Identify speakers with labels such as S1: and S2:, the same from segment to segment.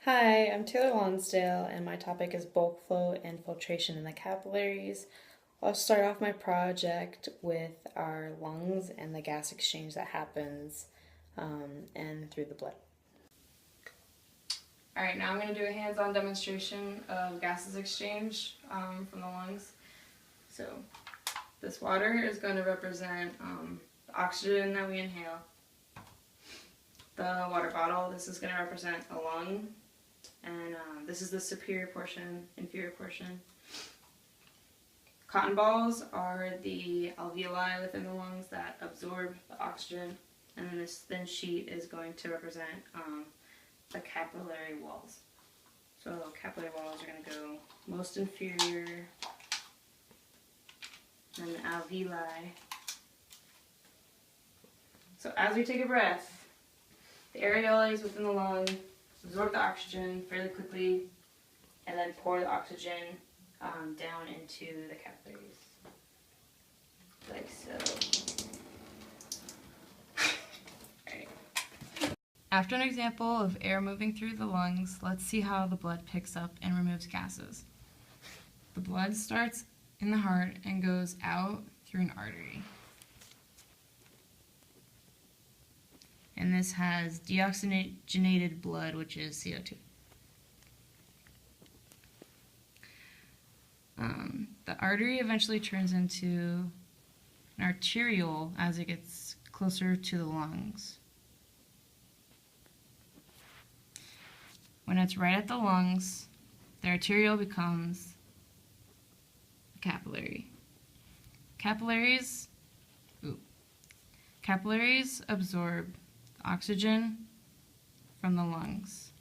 S1: Hi, I'm Taylor Lonsdale, and my topic is bulk flow and filtration in the capillaries. I'll start off my project with our lungs and the gas exchange that happens and through the blood.
S2: Alright, now I'm going to do a hands-on demonstration of gases exchange from the lungs. So this water is going to represent the oxygen that we inhale. The water bottle, this is going to represent a lung, and this is the superior portion, inferior portion. Cotton balls are the alveoli within the lungs that absorb the oxygen, and then this thin sheet is going to represent the capillary walls. So capillary walls are going to go most inferior, then the alveoli. So as we take a breath, the areoles within the lung absorb the oxygen fairly quickly and then pour the oxygen down into the capillaries, like so. Right. After an example of air moving through the lungs, let's see how the blood picks up and removes gases. The blood starts in the heart and goes out through an artery. And this has deoxygenated blood, which is CO2. The artery eventually turns into an arteriole as it gets closer to the lungs. When it's right at the lungs, the arteriole becomes a capillary. Capillaries absorb oxygen from the lungs,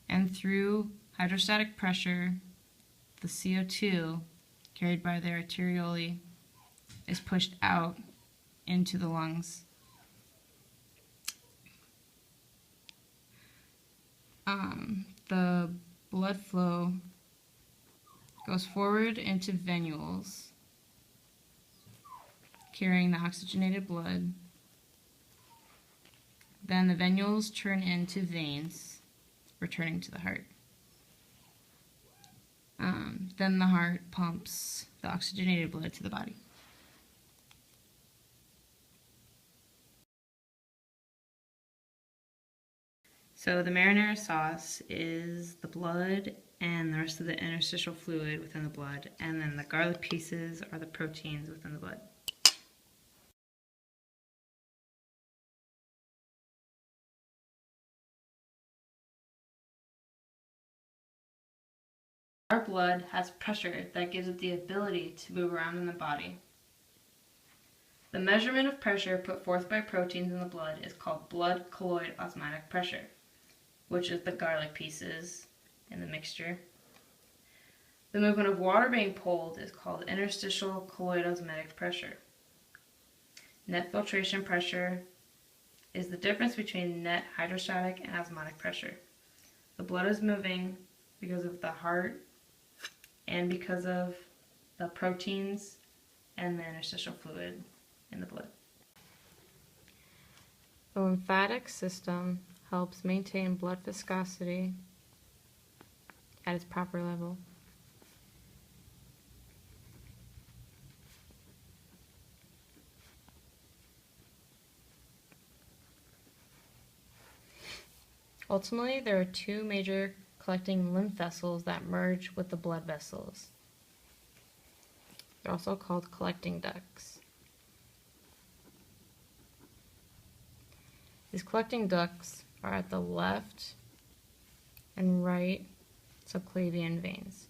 S2: and through hydrostatic pressure, the CO2 carried by the arteriole is pushed out into the lungs. The blood flow goes forward into venules, carrying the oxygenated blood. Then the venules turn into veins, returning to the heart. Then the heart pumps the oxygenated blood to the body. So the marinara sauce is the blood and the rest of the interstitial fluid within the blood, and then the garlic pieces are the proteins within the blood. Our blood has pressure that gives it the ability to move around in the body. The measurement of pressure put forth by proteins in the blood is called blood colloid osmotic pressure, which is the garlic pieces in the mixture. The movement of water being pulled is called interstitial colloid osmotic pressure. Net filtration pressure is the difference between net hydrostatic and osmotic pressure. The blood is moving because of the heart and because of the proteins and the interstitial fluid in the blood. The lymphatic system helps maintain blood viscosity at its proper level. Ultimately, there are two major collecting lymph vessels that merge with the blood vessels. They're also called collecting ducts. These collecting ducts are at the left and right subclavian veins.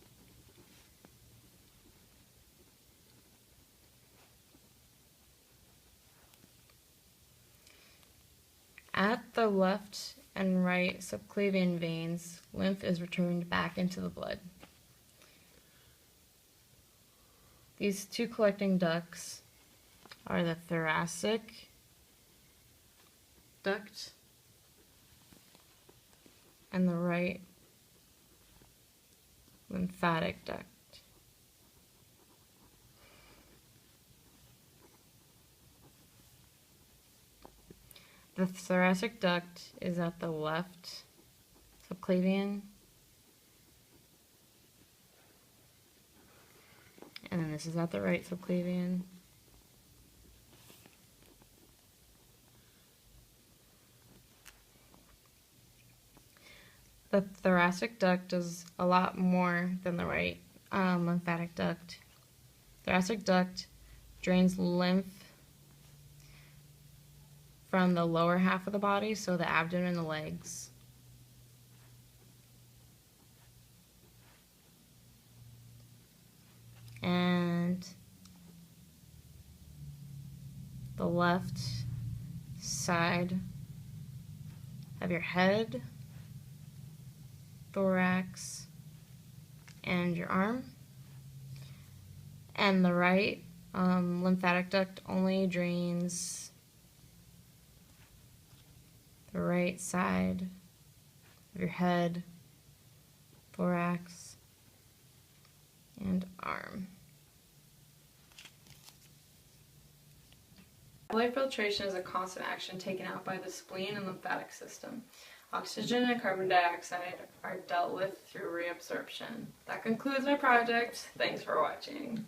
S2: At the left and right subclavian veins, lymph is returned back into the blood. These two collecting ducts are the thoracic duct and the right lymphatic duct. The thoracic duct is at the left
S1: subclavian. And then this is at the right subclavian. The thoracic duct does a lot more than the right lymphatic duct. Thoracic duct drains lymph from the lower half of the body, so the abdomen and the legs. And the left side of your head, thorax, and your arm. And the right lymphatic duct only drains the right side of your head, thorax, and arm. Capillary filtration is a constant action taken out by the spleen and lymphatic system. Oxygen and carbon dioxide are dealt with through reabsorption. That concludes my project. Thanks for watching.